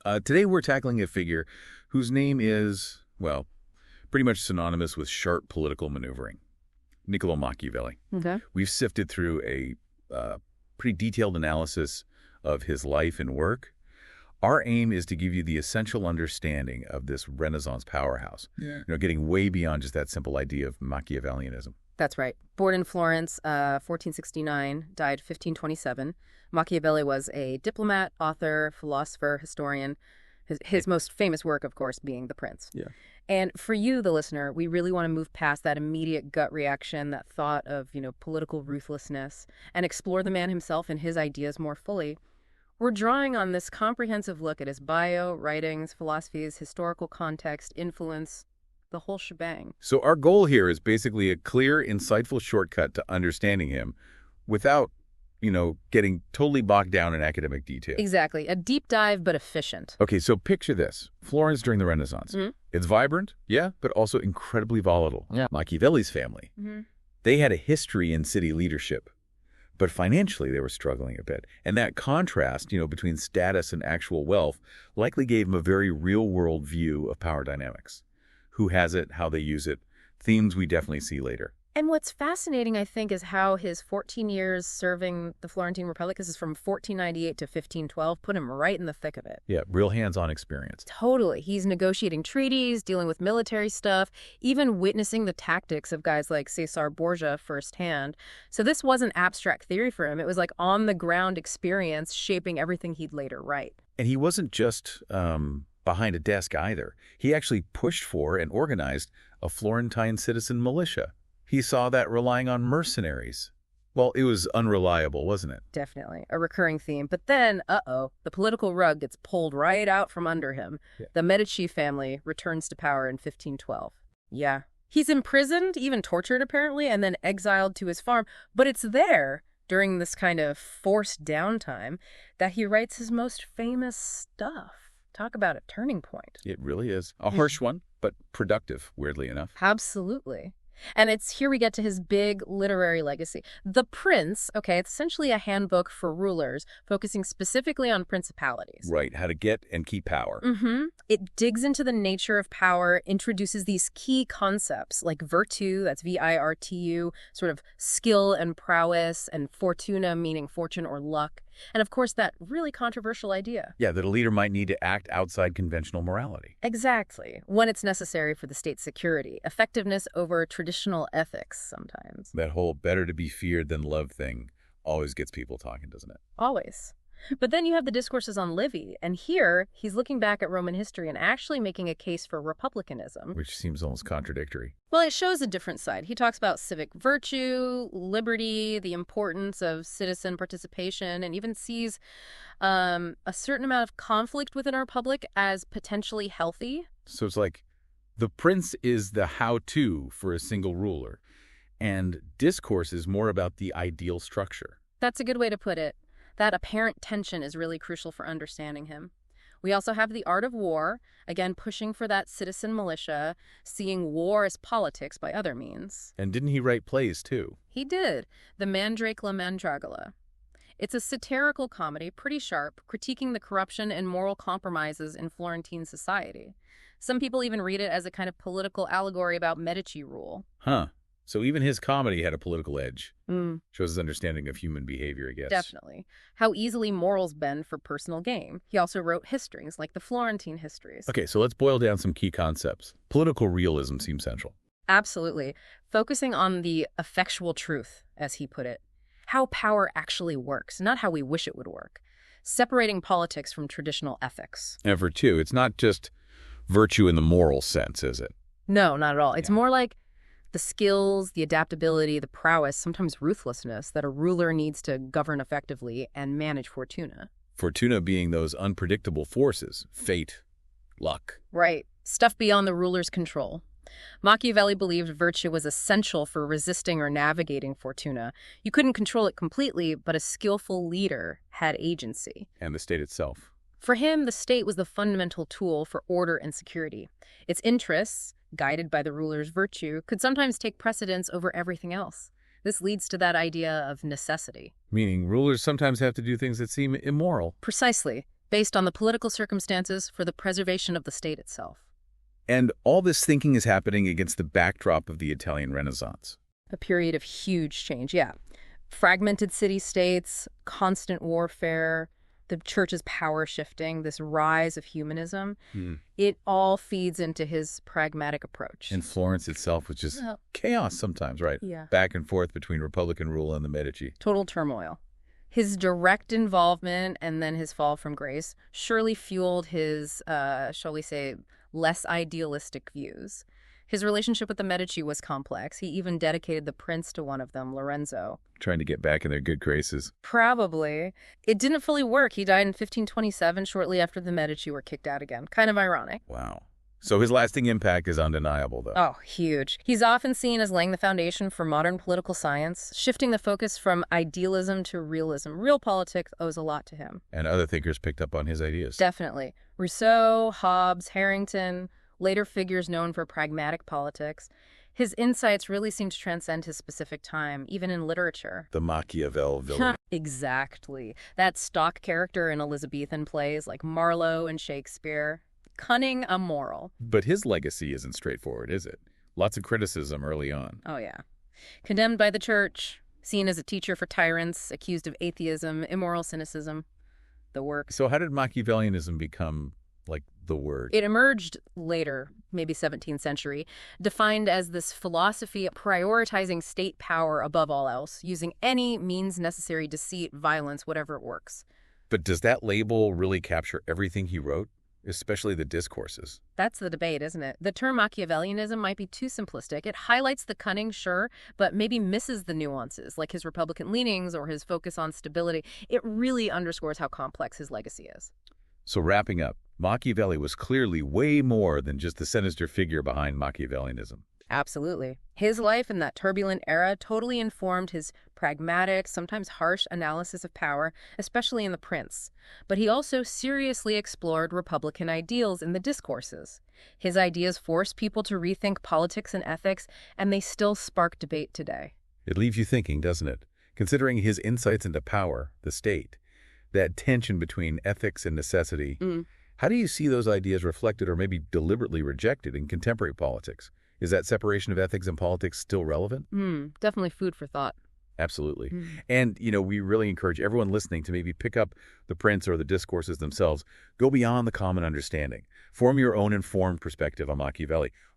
Today we're tackling a figure whose name is, well, pretty much synonymous with sharp political maneuvering. Niccolò Machiavelli. Okay. We've sifted through a pretty detailed analysis of his life and work. Our aim is to give you the essential understanding of this Renaissance powerhouse, getting way beyond just that simple idea of Machiavellianism. That's right. Born in Florence, 1469, died 1527. Machiavelli was a diplomat, author, philosopher, historian. His most famous work, of course, being The Prince. Yeah. And for you, the listener, we really want to move past that immediate gut reaction, that thought of, political ruthlessness, and explore the man himself and his ideas more fully. We're drawing on this comprehensive look at his bio, writings, philosophies, historical context, influence, the whole shebang. So our goal here is basically a clear, insightful shortcut to understanding him without, getting totally bogged down in academic detail. Exactly. A deep dive, but efficient. Okay, so picture this. Florence during the Renaissance. Mm-hmm. It's vibrant, yeah, but also incredibly volatile. Yeah. Machiavelli's family. Mm-hmm. They had a history in city leadership, but financially they were struggling a bit. And that contrast, between status and actual wealth likely gave them a very real-world view of power dynamics. Who has it, how they use it, themes we definitely see later. And what's fascinating, I think, is how his 14 years serving the Florentine Republic, this is from 1498 to 1512, put him right in the thick of it. Yeah, real hands-on experience. Totally. He's negotiating treaties, dealing with military stuff, even witnessing the tactics of guys like Caesar Borgia firsthand. So this wasn't abstract theory for him. It was like on-the-ground experience shaping everything he'd later write. And he wasn't just behind a desk either. He actually pushed for and organized a Florentine citizen militia. He saw that relying on mercenaries. Well, it was unreliable, wasn't it? Definitely. A recurring theme. But then, the political rug gets pulled right out from under him. Yeah. The Medici family returns to power in 1512. Yeah. He's imprisoned, even tortured apparently, and then exiled to his farm. But it's there, during this kind of forced downtime, that he writes his most famous stuff. Talk about a turning point. It really is. A harsh one, but productive, weirdly enough. Absolutely. And it's here we get to his big literary legacy. The Prince, it's essentially a handbook for rulers, focusing specifically on principalities. Right, how to get and keep power. Mm-hmm. It digs into the nature of power, introduces these key concepts like virtù, that's virtu, sort of skill and prowess, and fortuna, meaning fortune or luck. And of course, that really controversial idea. Yeah, that a leader might need to act outside conventional morality. Exactly. When it's necessary for the state's security. Effectiveness over traditional ethics sometimes. That whole better to be feared than loved thing always gets people talking, doesn't it? Always. But then you have the Discourses on Livy, and here he's looking back at Roman history and actually making a case for republicanism. Which seems almost contradictory. Well, it shows a different side. He talks about civic virtue, liberty, the importance of citizen participation, and even sees a certain amount of conflict within our public as potentially healthy. So it's like the Prince is the how-to for a single ruler, and Discourse is more about the ideal structure. That's a good way to put it. That apparent tension is really crucial for understanding him. We also have the art of war, again pushing for that citizen militia, seeing war as politics by other means. And didn't he write plays, too? He did. The Mandrake La Mandragola. It's a satirical comedy, pretty sharp, critiquing the corruption and moral compromises in Florentine society. Some people even read it as a kind of political allegory about Medici rule. Huh. So even his comedy had a political edge. Mm. Shows his understanding of human behavior, I guess. Definitely. How easily morals bend for personal gain. He also wrote histories, like the Florentine histories. Okay, so let's boil down some key concepts. Political realism seems central. Absolutely. Focusing on the effectual truth, as he put it. How power actually works, not how we wish it would work. Separating politics from traditional ethics. And for two, it's not just virtue in the moral sense, is it? No, not at all. It's more like the skills, the adaptability, the prowess, sometimes ruthlessness that a ruler needs to govern effectively and manage Fortuna. Fortuna being those unpredictable forces, fate, luck. Right. Stuff beyond the ruler's control. Machiavelli believed virtue was essential for resisting or navigating Fortuna. You couldn't control it completely, but a skillful leader had agency. And the state itself. For him, the state was the fundamental tool for order and security. Its interests, guided by the ruler's virtue, could sometimes take precedence over everything else. This leads to that idea of necessity. Meaning rulers sometimes have to do things that seem immoral. Precisely. based on the political circumstances for the preservation of the state itself. And all this thinking is happening against the backdrop of the Italian Renaissance. A period of huge change, yeah. Fragmented city-states, constant warfare, the church's power shifting, this rise of humanism, it all feeds into his pragmatic approach. And Florence itself was just chaos sometimes, right? Yeah. Back and forth between Republican rule and the Medici. Total turmoil. His direct involvement and then his fall from grace surely fueled his, shall we say, less idealistic views. His relationship with the Medici was complex. He even dedicated the prince to one of them, Lorenzo. Trying to get back in their good graces. Probably. It didn't fully work. He died in 1527, shortly after the Medici were kicked out again. Kind of ironic. Wow. So his lasting impact is undeniable, though. Oh, huge. He's often seen as laying the foundation for modern political science, shifting the focus from idealism to realism. Real politics owes a lot to him. And other thinkers picked up on his ideas. Definitely. Rousseau, Hobbes, Harrington, later figures known for pragmatic politics. His insights really seem to transcend his specific time, even in literature. The Machiavelli villain. Exactly. That stock character in Elizabethan plays like Marlowe and Shakespeare. Cunning, immoral. But his legacy isn't straightforward, is it? Lots of criticism early on. Oh, yeah. Condemned by the church, seen as a teacher for tyrants, accused of atheism, immoral cynicism. The works. So how did Machiavellianism become, like, the word? It emerged later, maybe 17th century, defined as this philosophy prioritizing state power above all else, using any means necessary, deceit, violence, whatever it works. But does that label really capture everything he wrote? Especially the Discourses. That's the debate, isn't it? The term Machiavellianism might be too simplistic. It highlights the cunning, sure, but maybe misses the nuances, like his Republican leanings or his focus on stability. It really underscores how complex his legacy is. So wrapping up, Machiavelli was clearly way more than just the sinister figure behind Machiavellianism. Absolutely. His life in that turbulent era totally informed his pragmatic, sometimes harsh analysis of power, especially in The Prince. But he also seriously explored Republican ideals in the Discourses. His ideas forced people to rethink politics and ethics, and they still spark debate today. It leaves you thinking, doesn't it? Considering his insights into power, the state, that tension between ethics and necessity, how do you see those ideas reflected or maybe deliberately rejected in contemporary politics? Is that separation of ethics and politics still relevant? Definitely food for thought. Absolutely. And, we really encourage everyone listening to maybe pick up The Prince or the Discourses themselves. Go beyond the common understanding. Form your own informed perspective on Machiavelli.